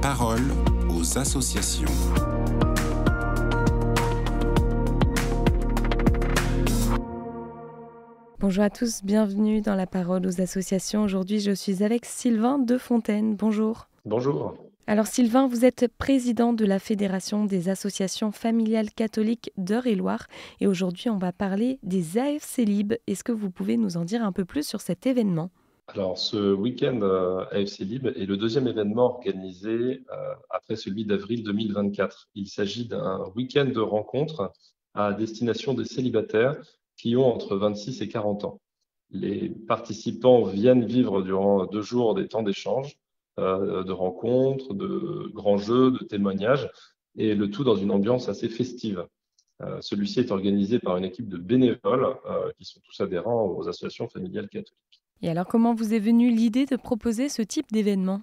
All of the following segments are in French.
parole aux associations. Bonjour à tous, bienvenue dans la parole aux associations. Aujourd'hui, je suis avec Sylvain Defontaine. Bonjour. Bonjour. Alors Sylvain, vous êtes président de la Fédération des associations familiales catholiques d'Eure-et-Loir et aujourd'hui, on va parler des AFC Lib. Est-ce que vous pouvez nous en dire un peu plus sur cet événement ? Alors, ce week-end AFC Lib est le deuxième événement organisé après celui d'avril 2024. Il s'agit d'un week-end de rencontres à destination des célibataires qui ont entre 26 et 40 ans. Les participants viennent vivre durant 2 jours des temps d'échange, de rencontres, de grands jeux, de témoignages, et le tout dans une ambiance assez festive. Celui-ci est organisé par une équipe de bénévoles qui sont tous adhérents aux associations familiales catholiques. Et alors, comment vous est venue l'idée de proposer ce type d'événement ?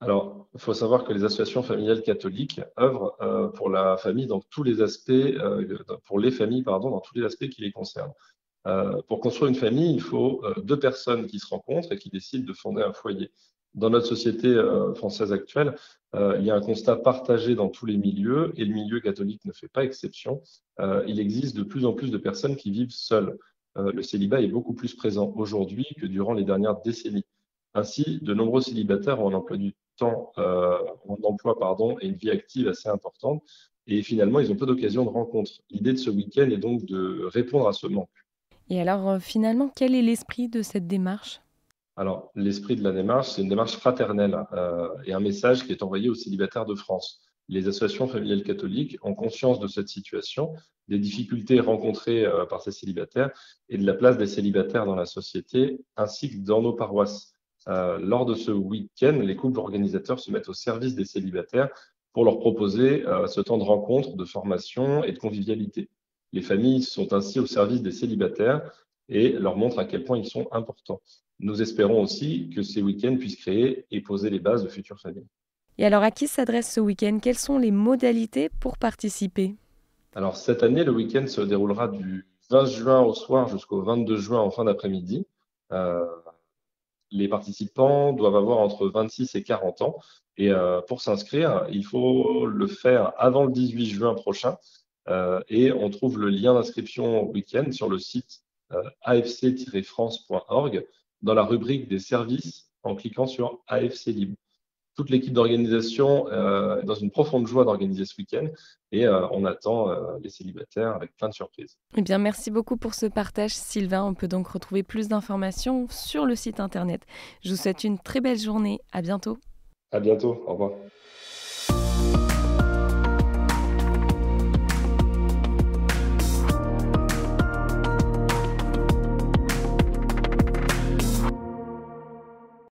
Alors, il faut savoir que les associations familiales catholiques œuvrent pour la famille dans tous les aspects, pour les familles, pardon, dans tous les aspects qui les concernent. Pour construire une famille, il faut 2 personnes qui se rencontrent et qui décident de fonder un foyer. Dans notre société française actuelle, il y a un constat partagé dans tous les milieux et le milieu catholique ne fait pas exception. Il existe de plus en plus de personnes qui vivent seules. Le célibat est beaucoup plus présent aujourd'hui que durant les dernières décennies. Ainsi, de nombreux célibataires ont un emploi du temps, et une vie active assez importante. Et finalement, ils ont peu d'occasions de rencontres. L'idée de ce week-end est donc de répondre à ce manque. Et alors, finalement, quel est l'esprit de cette démarche ? Alors, l'esprit de la démarche, c'est une démarche fraternelle et un message qui est envoyé aux célibataires de France. Les associations familiales catholiques ont conscience de cette situation, des difficultés rencontrées par ces célibataires et de la place des célibataires dans la société, ainsi que dans nos paroisses. Lors de ce week-end, les couples organisateurs se mettent au service des célibataires pour leur proposer ce temps de rencontre, de formation et de convivialité. Les familles sont ainsi au service des célibataires et leur montrent à quel point ils sont importants. Nous espérons aussi que ces week-ends puissent créer et poser les bases de futures familles. Et alors, à qui s'adresse ce week-end ? Quelles sont les modalités pour participer ? Alors, cette année, le week-end se déroulera du 20 juin au soir jusqu'au 22 juin en fin d'après-midi. Les participants doivent avoir entre 26 et 40 ans. Et pour s'inscrire, il faut le faire avant le 18 juin prochain. Et on trouve le lien d'inscription au week-end sur le site afc-france.org dans la rubrique des services en cliquant sur AFC Lib. Toute l'équipe d'organisation est dans une profonde joie d'organiser ce week-end et on attend les célibataires avec plein de surprises. Eh bien, merci beaucoup pour ce partage, Sylvain. On peut donc retrouver plus d'informations sur le site internet. Je vous souhaite une très belle journée. À bientôt. À bientôt. Au revoir.